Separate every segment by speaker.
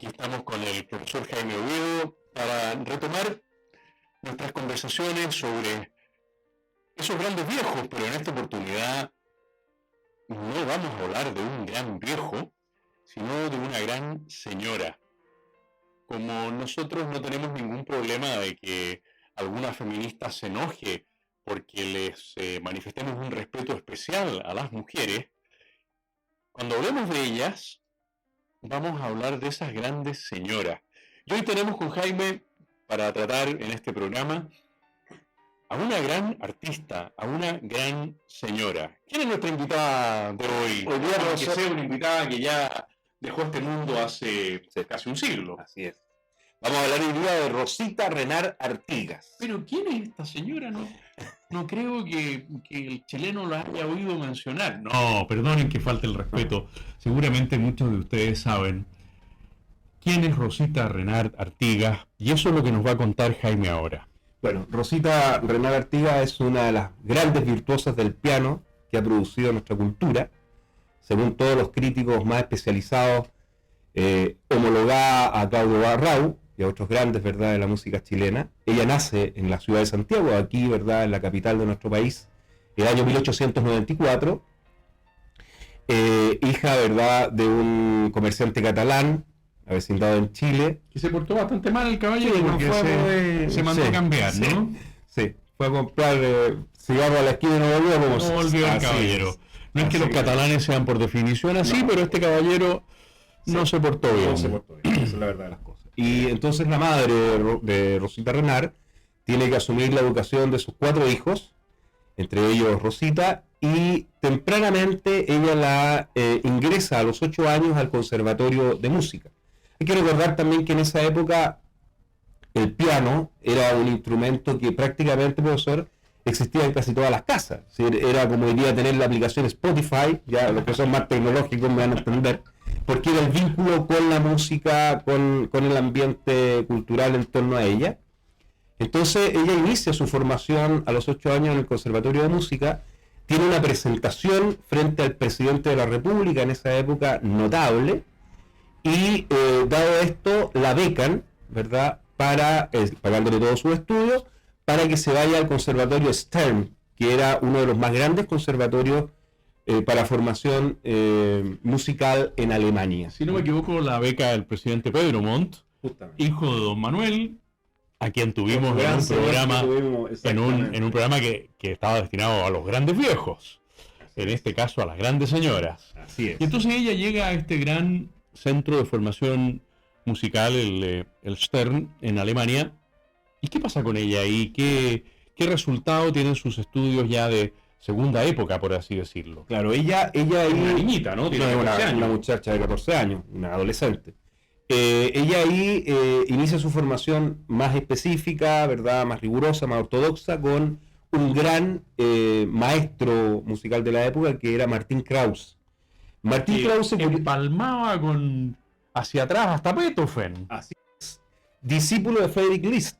Speaker 1: Aquí estamos con el profesor Jaime Oviedo para retomar nuestras conversaciones sobre esos grandes viejos, pero en esta oportunidad no vamos a hablar de un gran viejo, sino de una gran señora. Como nosotros no tenemos ningún problema de que alguna feminista se enoje porque les manifestemos un respeto especial a las mujeres, cuando hablemos de ellas, vamos a hablar de esas grandes señoras. Y hoy tenemos con Jaime, para tratar en este programa, a una gran artista, a una gran señora. ¿Quién es nuestra invitada de hoy?
Speaker 2: Hoy día
Speaker 1: que sea una invitada que ya dejó este mundo hace casi un siglo.
Speaker 2: Así es. Vamos a hablar hoy día de Rosita Renar Artigas.
Speaker 1: Pero ¿quién es esta señora? No creo que el chileno la haya oído mencionar. No, perdonen que falte el respeto. Seguramente muchos de ustedes saben quién es Rosita Renar Artigas, y eso es lo que nos va a contar Jaime ahora.
Speaker 2: Bueno, Rosita Renar Artigas es una de las grandes virtuosas del piano que ha producido nuestra cultura. Según todos los críticos más especializados, homologada a Claudio Barrau y a otros grandes, ¿verdad?, de la música chilena. Ella nace en la ciudad de Santiago, aquí, ¿verdad?, en la capital de nuestro país, el año 1894. Hija, ¿verdad?, de un comerciante catalán, avecindado en Chile.
Speaker 1: Que se portó bastante mal el caballero,
Speaker 2: Sí,
Speaker 1: porque se mandó a cambiar,
Speaker 2: sí,
Speaker 1: ¿no?
Speaker 2: Sí, fue a comprar cigarro a la esquina y no volvió.
Speaker 1: No volvió el caballero. No es que los catalanes sean por definición así, pero este caballero no se portó bien.
Speaker 2: No se portó bien, esa es la verdad de las cosas. Y entonces la madre de Rosita Renar tiene que asumir la educación de sus 4 hijos, entre ellos Rosita, y tempranamente ella la ingresa a los 8 años al Conservatorio de Música. Hay que recordar también que en esa época el piano era un instrumento que prácticamente, profesor, existía en casi todas las casas. ¿Sí? Era como hoy día tener la aplicación Spotify, ya los que son más tecnológicos me van a entender, porque era el vínculo con la música, con el ambiente cultural en torno a ella. Entonces ella inicia su formación a los 8 años en el Conservatorio de Música, tiene una presentación frente al presidente de la República en esa época notable, y dado esto la becan, ¿verdad?, para pagándole todos sus estudios, para que se vaya al Conservatorio Stern, que era uno de los más grandes conservatorios para formación musical en Alemania.
Speaker 1: Si no me equivoco, la beca del presidente Pedro Montt, justamente, hijo de don Manuel, a quien tuvimos en un programa que estaba destinado a los grandes viejos, en este caso a las grandes señoras.
Speaker 2: Así es.
Speaker 1: Y entonces ella llega a este gran centro de formación musical, el Stern, en Alemania. ¿Y qué pasa con ella ahí? ¿Qué resultado tienen sus estudios ya de segunda época, por así decirlo?
Speaker 2: Claro, ella ahí...
Speaker 1: Una niñita, ¿no? Tiene
Speaker 2: una muchacha de 14 años, una adolescente. Ella ahí inicia su formación más específica, ¿verdad?, más rigurosa, más ortodoxa, con un gran maestro musical de la época, que era Martin Krauss.
Speaker 1: Martin Krauss empalmaba hacia atrás hasta Beethoven.
Speaker 2: Así es. Discípulo de Friedrich List,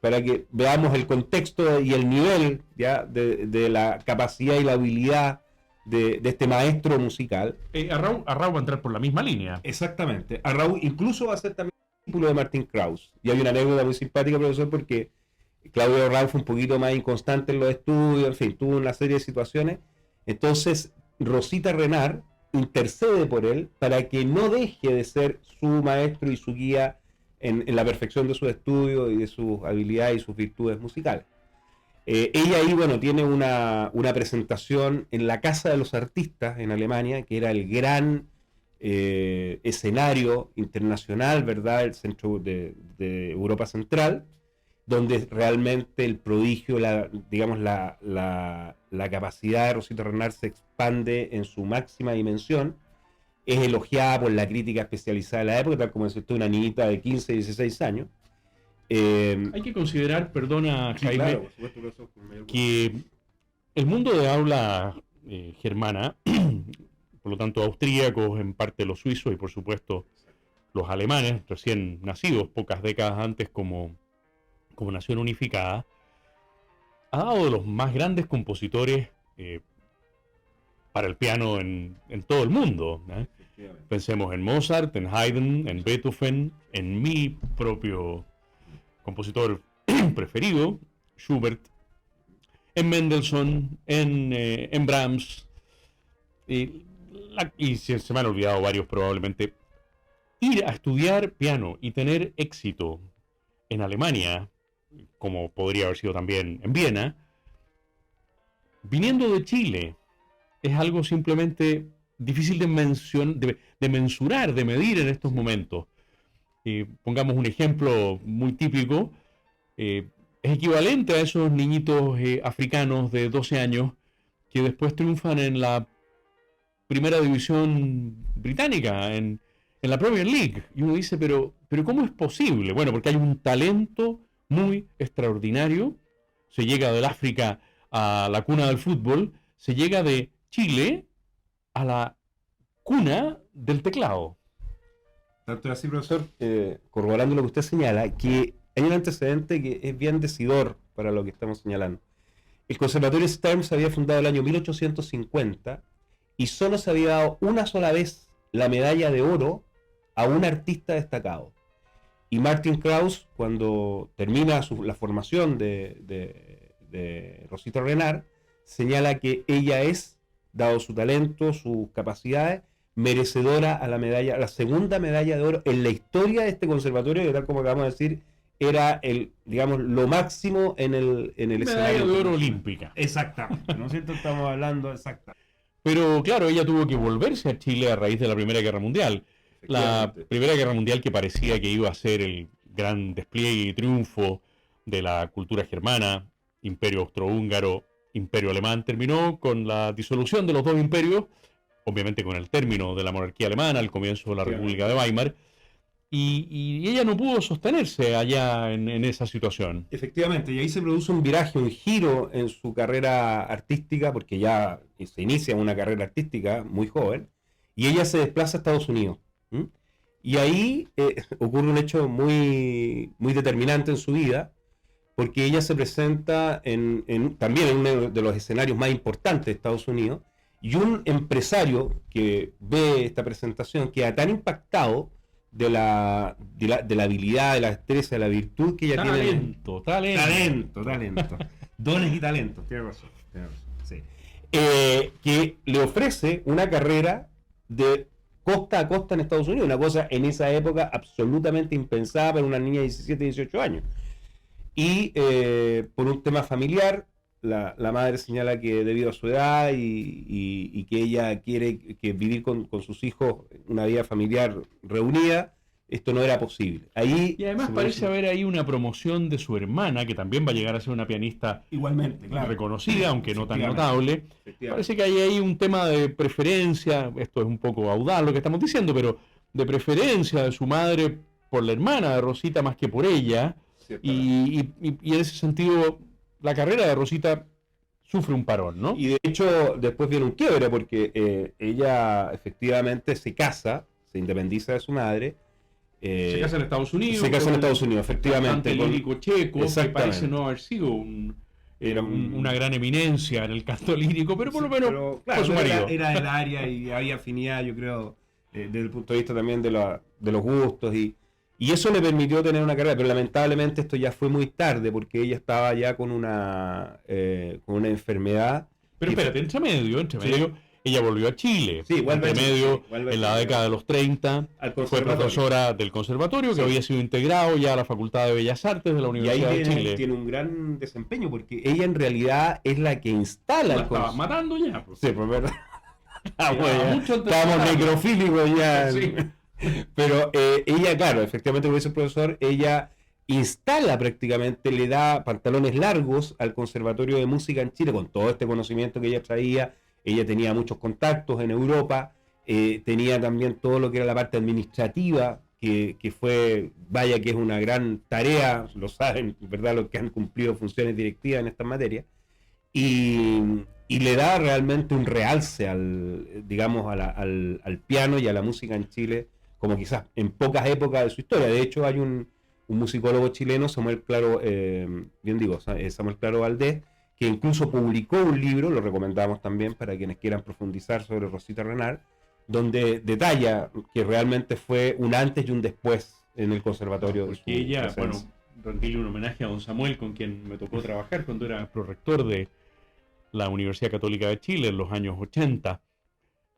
Speaker 2: para que veamos el contexto y el nivel ya de la capacidad y la habilidad de este maestro musical.
Speaker 1: Arrau va a entrar por la misma línea.
Speaker 2: Exactamente. Arrau incluso va a ser también discípulo de Martin Krauss. Y hay una anécdota muy simpática, profesor, porque Claudio Arrau fue un poquito más inconstante en los estudios, en fin, tuvo una serie de situaciones. Entonces, Rosita Renar intercede por él para que no deje de ser su maestro y su guía en la perfección de sus estudios y de sus habilidades y sus virtudes musicales. Ella ahí, bueno, tiene una presentación en la Casa de los Artistas en Alemania, que era el gran escenario internacional, ¿verdad?, el centro de Europa Central, donde realmente el prodigio, la capacidad de Rosita Renar se expande en su máxima dimensión. Es elogiada por la crítica especializada de la época, tal como decía, una niñita de 15, 16 años.
Speaker 1: Hay que considerar, perdona,
Speaker 2: sí,
Speaker 1: Jaime,
Speaker 2: claro, por supuesto,
Speaker 1: que el mundo de habla germana, por lo tanto austríacos, en parte los suizos y por supuesto los alemanes, recién nacidos pocas décadas antes como nación unificada, ha dado de los más grandes compositores para el piano en todo el mundo, ¿eh? Pensemos en Mozart, en Haydn, en Beethoven, en mi propio compositor preferido, Schubert, en Mendelssohn, en Brahms, y se me han olvidado varios probablemente. Ir a estudiar piano y tener éxito en Alemania, como podría haber sido también en Viena, viniendo de Chile, es algo simplemente difícil de mensurar, de medir en estos momentos. Pongamos un ejemplo muy típico. Es equivalente a esos niñitos africanos de 12 años que después triunfan en la primera división británica, en la Premier League. Y uno dice, pero ¿cómo es posible? Bueno, porque hay un talento muy extraordinario. Se llega del África a la cuna del fútbol, se llega de Chile a la cuna del teclado.
Speaker 2: Tanto es así, profesor, corroborando lo que usted señala, que hay un antecedente que es bien decidor para lo que estamos señalando. El Conservatorio Stern se había fundado el año 1850 y solo se había dado una sola vez la medalla de oro a un artista destacado. Y Martin Krauss, cuando termina la formación de Rosita Renard, señala que ella es, dado su talento, sus capacidades, merecedora a la medalla, la segunda medalla de oro en la historia de este conservatorio, que tal como acabamos de decir, era lo máximo en el escenario.
Speaker 1: Medalla de oro olímpica.
Speaker 2: Exactamente, ¿no es cierto? Estamos hablando exactamente.
Speaker 1: Pero claro, ella tuvo que volverse a Chile a raíz de la Primera Guerra Mundial. La Primera Guerra Mundial, que parecía que iba a ser el gran despliegue y triunfo de la cultura germana, Imperio Austrohúngaro, Imperio Alemán, terminó con la disolución de los dos imperios, obviamente con el término de la monarquía alemana, el comienzo de la República de Weimar, y ella no pudo sostenerse allá en esa situación.
Speaker 2: Efectivamente, y ahí se produce un viraje, un giro en su carrera artística, porque ya se inicia una carrera artística muy joven, y ella se desplaza a Estados Unidos. Y ahí ocurre un hecho muy, muy determinante en su vida, porque ella se presenta también en uno de los escenarios más importantes de Estados Unidos, y un empresario que ve esta presentación queda tan impactado de la habilidad, de la destreza, de la virtud que ella tiene. Talento. Dones y talentos, tiene razón. Sí. Que le ofrece una carrera de costa a costa en Estados Unidos, una cosa en esa época absolutamente impensada para una niña de 17, 18 años. Y por un tema familiar, la madre señala que debido a su edad y que ella quiere vivir con sus hijos una vida familiar reunida, esto no era posible.
Speaker 1: Y además parece haber ahí una promoción de su hermana, que también va a llegar a ser una pianista
Speaker 2: igualmente, claro,
Speaker 1: reconocida, aunque no tan notable. Parece que hay ahí un tema de preferencia, esto es un poco audaz lo que estamos diciendo, pero de preferencia de su madre por la hermana de Rosita más que por ella. Y en ese sentido, la carrera de Rosita sufre un parón, ¿no?
Speaker 2: Y de hecho, después viene un quiebre, porque ella efectivamente se casa, se independiza de su madre.
Speaker 1: Se casa en Estados Unidos.
Speaker 2: Se casa en Estados Unidos, efectivamente.
Speaker 1: Un lírico checo, que parece no haber sido una gran eminencia en el canto lírico, pero por lo menos
Speaker 2: claro, su marido. Era del área y había afinidad, yo creo, desde el punto de vista también de los gustos. Y eso le permitió tener una carrera, pero lamentablemente esto ya fue muy tarde, porque ella estaba ya con una enfermedad.
Speaker 1: Pero espérate, entre medio, ella volvió a Chile.
Speaker 2: Sí,
Speaker 1: entre medio, en la década de los 30, fue profesora del conservatorio, que había sido integrado ya a la Facultad de Bellas Artes de la Universidad de Chile.
Speaker 2: Tiene un gran desempeño, porque ella en realidad es la que instala
Speaker 1: el conservatorio. Estaba matando ya. Pues.
Speaker 2: Sí, pues verdad. Estábamos necrofílicos ya. Sí. Pero ella, claro, efectivamente, como dice el profesor, ella instala prácticamente, le da pantalones largos al Conservatorio de Música en Chile, con todo este conocimiento que ella traía. Ella tenía muchos contactos en Europa, tenía también todo lo que era la parte administrativa, que fue, vaya que es una gran tarea, lo saben, ¿verdad?, los que han cumplido funciones directivas en esta materia, y le da realmente un realce al piano y a la música en Chile, como quizás en pocas épocas de su historia. De hecho, hay un musicólogo chileno, Samuel Claro Valdés, que incluso publicó un libro, lo recomendamos también para quienes quieran profundizar sobre Rosita Renard, donde detalla que realmente fue un antes y un después en el conservatorio.
Speaker 3: Porque ella, bueno, rendirle un homenaje a don Samuel, con quien me tocó trabajar cuando era prorector de la Universidad Católica de Chile en los años 80.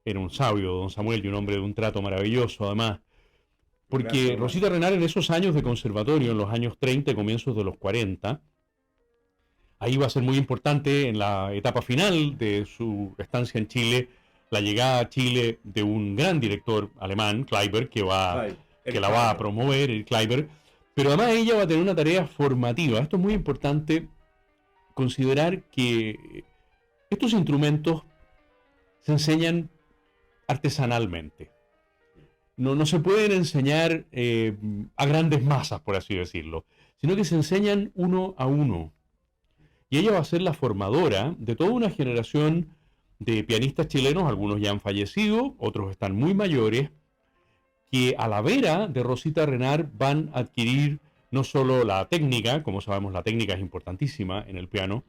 Speaker 3: Era un sabio, don Samuel, y un hombre de un trato maravilloso, además. Porque
Speaker 2: Gracias,
Speaker 3: Rosita Renard, en esos años de conservatorio, en los años 30 y comienzos de los 40, ahí va a ser muy importante en la etapa final de su estancia en Chile, la llegada a Chile de un gran director alemán, Kleiber, que la va a promover, el Kleiber. Pero además ella va a tener una tarea formativa. Esto es muy importante considerar que estos instrumentos se enseñan artesanalmente. No se pueden enseñar a grandes masas, por así decirlo, sino que se enseñan uno a uno. Y ella va a ser la formadora de toda una generación de pianistas chilenos, algunos ya han fallecido, otros están muy mayores, que a la vera de Rosita Renard van a adquirir no solo la técnica, como sabemos la técnica es importantísima en el piano,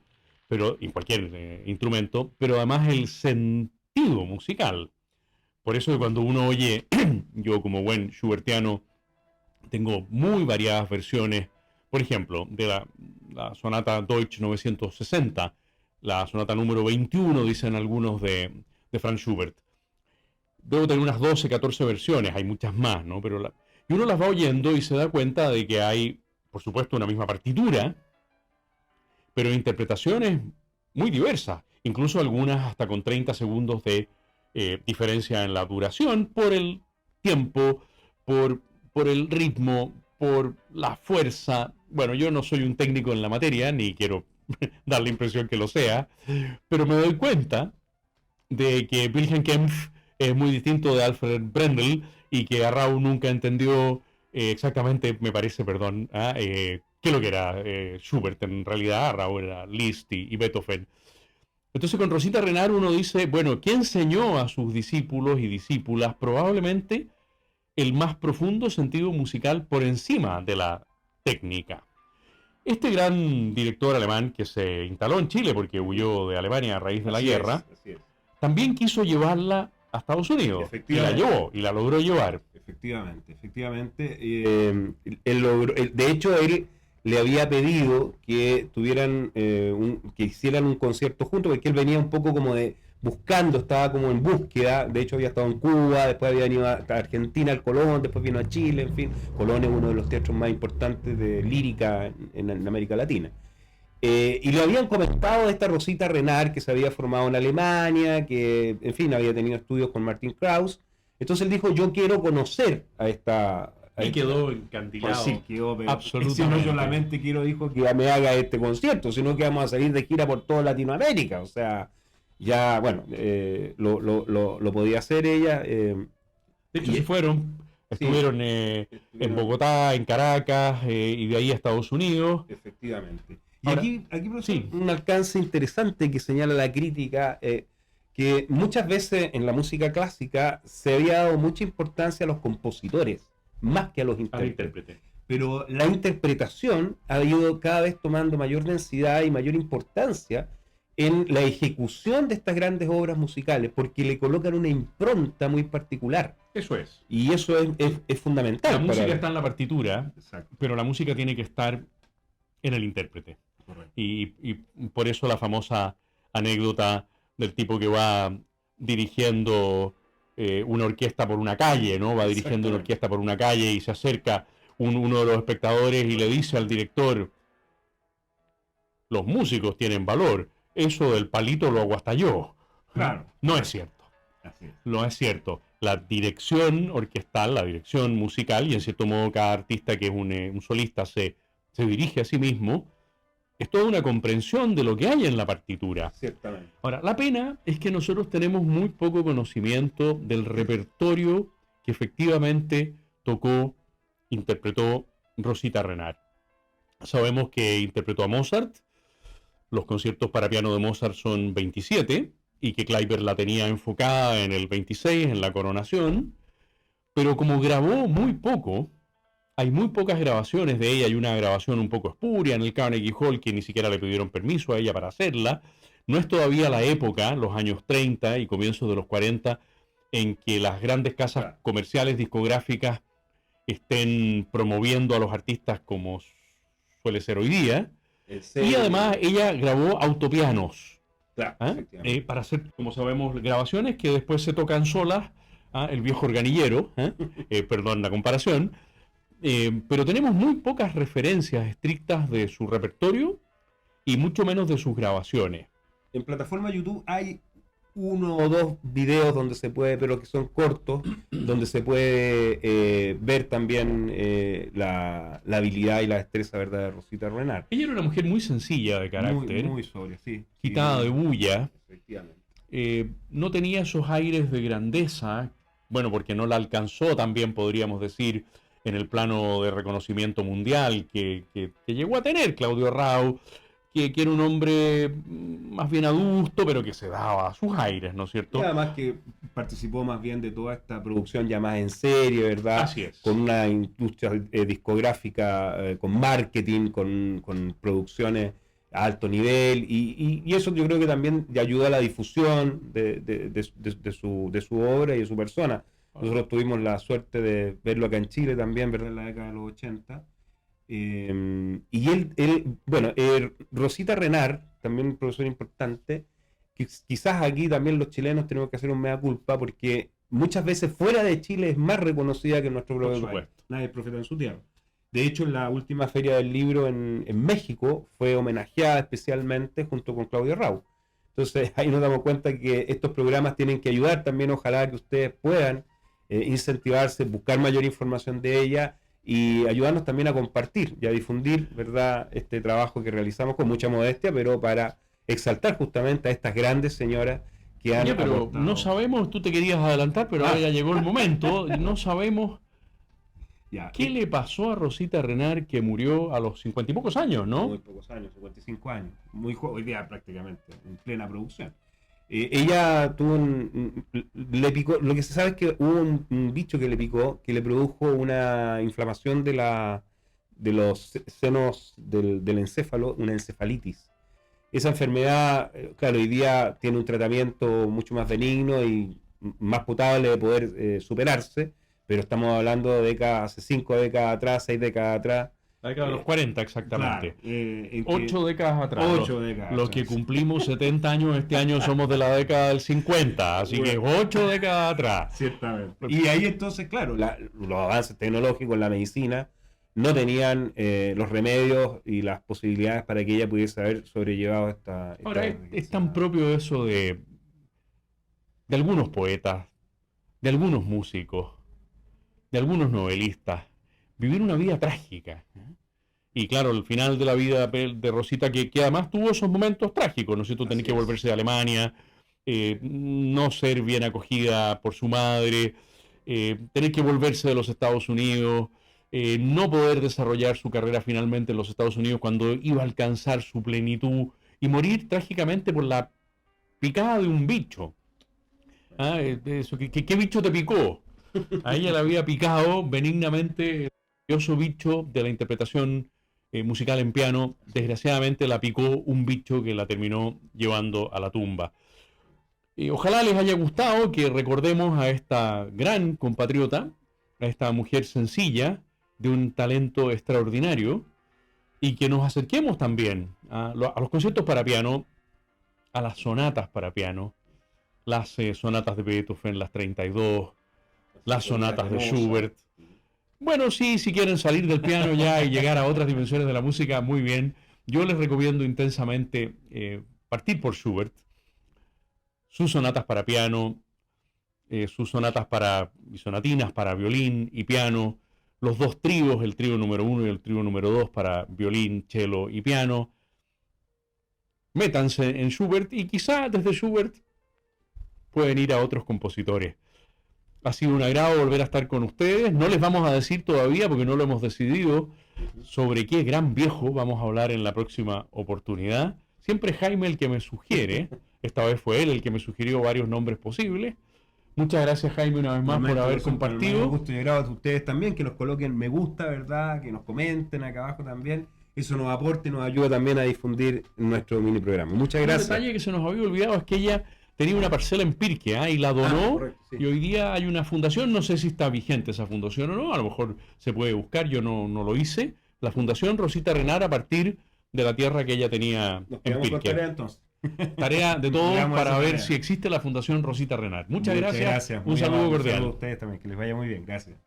Speaker 3: pero en cualquier instrumento, pero además el sentido musical. Por eso que cuando uno oye, yo como buen schubertiano, tengo muy variadas versiones, por ejemplo, de la sonata Deutsch 960, la sonata número 21, dicen algunos de Franz Schubert. Debo tener unas 12, 14 versiones, hay muchas más, ¿no? Y uno las va oyendo y se da cuenta de que hay, por supuesto, una misma partitura, pero interpretaciones muy diversas, incluso algunas hasta con 30 segundos de diferencia en la duración, por el tiempo, por el ritmo, por la fuerza. Bueno, yo no soy un técnico en la materia, ni quiero dar la impresión que lo sea, pero me doy cuenta de que Wilhelm Kempff es muy distinto de Alfred Brendel y que Arrau nunca entendió exactamente, me parece, perdón, qué es lo que era Schubert. En realidad Arrau era Liszt y Beethoven. Entonces con Rosita Renard uno dice, bueno, ¿qué enseñó a sus discípulos y discípulas? Probablemente el más profundo sentido musical por encima de la técnica. Este gran director alemán que se instaló en Chile porque huyó de Alemania a raíz de la guerra, también quiso llevarla a Estados Unidos. Y la llevó, y la logró llevar.
Speaker 2: Efectivamente. De hecho, él le había pedido que tuvieran, que hicieran un concierto juntos, porque él venía un poco como de buscando, estaba como en búsqueda. De hecho había estado en Cuba, después había venido a Argentina, al Colón, después vino a Chile, en fin. Colón es uno de los teatros más importantes de lírica en América Latina. Y le habían comentado de esta Rosita Renard que se había formado en Alemania, que en fin había tenido estudios con Martin Krauss. Entonces él dijo, yo quiero conocer a esta...
Speaker 3: Y quedó encandilado.
Speaker 2: Pues sí, quedó,
Speaker 3: absolutamente.
Speaker 2: No solamente dijo que me haga este concierto, sino que vamos a salir de gira por toda Latinoamérica. O sea, ya, bueno, lo podía hacer ella.
Speaker 3: De hecho, se fueron. Estuvieron en Bogotá, en Caracas, y de ahí a Estados Unidos.
Speaker 2: Efectivamente. Y ahora, aquí sí, un alcance interesante que señala la crítica, que muchas veces en la música clásica se había dado mucha importancia a los compositores, más que a los intérpretes. Pero la interpretación ha ido cada vez tomando mayor densidad y mayor importancia en la ejecución de estas grandes obras musicales, porque le colocan una impronta muy particular.
Speaker 3: Eso es.
Speaker 2: Y eso es fundamental.
Speaker 3: La música está en la partitura, exacto, pero la música tiene que estar en el intérprete. Y por eso la famosa anécdota del tipo que va dirigiendo una orquesta por una calle, ¿no? Va dirigiendo una orquesta por una calle y se acerca uno de los espectadores y le dice al director, los músicos tienen valor, eso del palito lo hago hasta yo.
Speaker 2: Claro.
Speaker 3: No es cierto.
Speaker 2: Así es.
Speaker 3: No es cierto. La dirección orquestal, la dirección musical, y en cierto modo cada artista que es un solista se dirige a sí mismo, es toda una comprensión de lo que hay en la partitura.
Speaker 2: Ciertamente.
Speaker 3: Ahora, la pena es que nosotros tenemos muy poco conocimiento del repertorio que efectivamente interpretó Rosita Renard. Sabemos que interpretó a Mozart, los conciertos para piano de Mozart son 27, y que Kleiber la tenía enfocada en el 26, en la coronación, pero como grabó muy poco, hay muy pocas grabaciones de ella. Hay una grabación un poco espuria en el Carnegie Hall que ni siquiera le pidieron permiso a ella para hacerla. No es todavía la época, los años 30 y comienzos de los 40, en que las grandes casas
Speaker 2: Claro.
Speaker 3: comerciales discográficas estén promoviendo a los artistas como suele ser hoy día. Y además ella grabó autopianos,
Speaker 2: Claro,
Speaker 3: ¿ah?
Speaker 2: efectivamente.
Speaker 3: Para hacer, como sabemos, grabaciones que después se tocan solas, ¿ah? El viejo organillero, ¿ah? Perdón la comparación. Pero tenemos muy pocas referencias estrictas de su repertorio y mucho menos de sus grabaciones.
Speaker 2: En plataforma YouTube hay 1 o 2 videos donde se puede, pero que son cortos, donde se puede ver también la habilidad y la destreza, ¿verdad?, de Rosita Renard.
Speaker 3: Ella era una mujer muy sencilla de carácter,
Speaker 2: Muy sobria, sí.
Speaker 3: quitada de bulla,
Speaker 2: Efectivamente.
Speaker 3: no tenía esos aires de grandeza, bueno, porque no la alcanzó también, podríamos decir, en el plano de reconocimiento mundial que llegó a tener Claudio Rau, que era un hombre más bien adusto, pero que se daba sus aires, ¿no es
Speaker 2: Y
Speaker 3: cierto?
Speaker 2: además que participó más bien de toda esta producción ya más en serie, ¿verdad?
Speaker 3: Así es.
Speaker 2: Con una industria discográfica, con marketing, con producciones a alto nivel, y eso yo creo que también le ayuda a la difusión de su obra y de su persona. Nosotros tuvimos la suerte de verlo acá en Chile también, ¿verdad?, en la década de los 80. Y Rosita Renard, también un profesor importante, que quizás aquí también los chilenos tenemos que hacer un mea culpa, porque muchas veces fuera de Chile es más reconocida que en nuestro propio país.
Speaker 3: supuesto.
Speaker 2: Nadie es profeta en su tierra. De hecho, en la última feria del libro en México fue homenajeada especialmente junto con Claudio Rau. Entonces ahí nos damos cuenta que estos programas tienen que ayudar también, ojalá que ustedes puedan incentivarse, buscar mayor información de ella y ayudarnos también a compartir y a difundir, ¿verdad?, este trabajo que realizamos con mucha modestia, pero para exaltar justamente a estas grandes señoras que han
Speaker 3: Oye, pero
Speaker 2: aportado.
Speaker 3: no sabemos, tú te querías adelantar, pero ahora ya llegó el momento, no sabemos
Speaker 2: Ya,
Speaker 3: qué le pasó a Rosita Renard, que murió a los 50 y pocos años,
Speaker 2: muy
Speaker 3: ¿no?
Speaker 2: pocos años, 55 años, muy joven, hoy día prácticamente, en plena producción. Ella tuvo le picó, lo que se sabe es que hubo un bicho que le picó, que le produjo una inflamación de los senos del encéfalo, una encefalitis. Esa enfermedad, claro, hoy día tiene un tratamiento mucho más benigno y más potable de poder superarse, pero estamos hablando de hace 5 décadas atrás, 6 décadas atrás.
Speaker 3: La década de los 40 exactamente.
Speaker 2: Claro, en que-
Speaker 3: 8 décadas atrás.
Speaker 2: 8 décadas
Speaker 3: Los
Speaker 2: atrás.
Speaker 3: que cumplimos 70 años este año somos de la década del 50, así que 8 décadas atrás.
Speaker 2: Ciertamente. Y ahí entonces, claro, los avances tecnológicos en la medicina no tenían los remedios y las posibilidades para que ella pudiese haber sobrellevado esta
Speaker 3: Ahora, es tan propio eso de algunos poetas, de algunos músicos, de algunos novelistas, vivir una vida trágica. Y claro, el final de la vida de Rosita, que además tuvo esos momentos trágicos, ¿no es cierto? Tener
Speaker 2: Así
Speaker 3: que
Speaker 2: es.
Speaker 3: volverse de Alemania, no ser bien acogida por su madre, tener que volverse de los Estados Unidos, no poder desarrollar su carrera finalmente en los Estados Unidos cuando iba a alcanzar su plenitud y morir trágicamente por la picada de un bicho. Ah, eso, ¿qué bicho te picó? A ella le había picado benignamente el curioso bicho de la interpretación musical en piano. Desgraciadamente la picó un bicho que la terminó llevando a la tumba. Ojalá les haya gustado, que recordemos a esta gran compatriota, a esta mujer sencilla, de un talento extraordinario, y que nos acerquemos también a los conciertos para piano, a las sonatas para piano, las sonatas de Beethoven, las 32, las sonatas de Schubert. Bueno, sí, si quieren salir del piano ya y llegar a otras dimensiones de la música, muy bien. Yo les recomiendo intensamente partir por Schubert, sus sonatas para piano, sus sonatas y sonatinas para violín y piano, los dos tríos, el trío número 1 y el trío número 2 para violín, cello y piano. Métanse en Schubert y quizá desde Schubert pueden ir a otros compositores. Ha sido un agrado volver a estar con ustedes. No les vamos a decir todavía, porque no lo hemos decidido, sobre qué gran viejo vamos a hablar en la próxima oportunidad. Siempre Jaime el que me sugiere. Esta vez fue él el que me sugirió varios nombres posibles. Muchas gracias, Jaime, una vez más por haber compartido.
Speaker 2: Me gusta y agrado a ustedes también, que nos coloquen me gusta, ¿verdad? Que nos comenten acá abajo también. Eso nos aporta y nos ayuda también a difundir nuestro mini programa. Muchas gracias.
Speaker 3: Un detalle que se nos había olvidado es que ella tenía una parcela en Pirque, y la donó.
Speaker 2: Correcto, sí.
Speaker 3: Y hoy día hay una fundación, no sé si está vigente esa fundación o no, a lo mejor se puede buscar, yo no lo hice. La Fundación Rosita Renar a partir de la tierra que ella tenía
Speaker 2: Nos
Speaker 3: en
Speaker 2: quedamos con
Speaker 3: Pirque.
Speaker 2: tarea entonces.
Speaker 3: Tarea de todos
Speaker 2: Llegamos a
Speaker 3: para
Speaker 2: esa
Speaker 3: ver
Speaker 2: tarea.
Speaker 3: si existe la Fundación Rosita Renar. Muchas gracias.
Speaker 2: Muy
Speaker 3: Un saludo
Speaker 2: amable.
Speaker 3: cordial.
Speaker 2: A ustedes también, que les vaya muy bien. Gracias.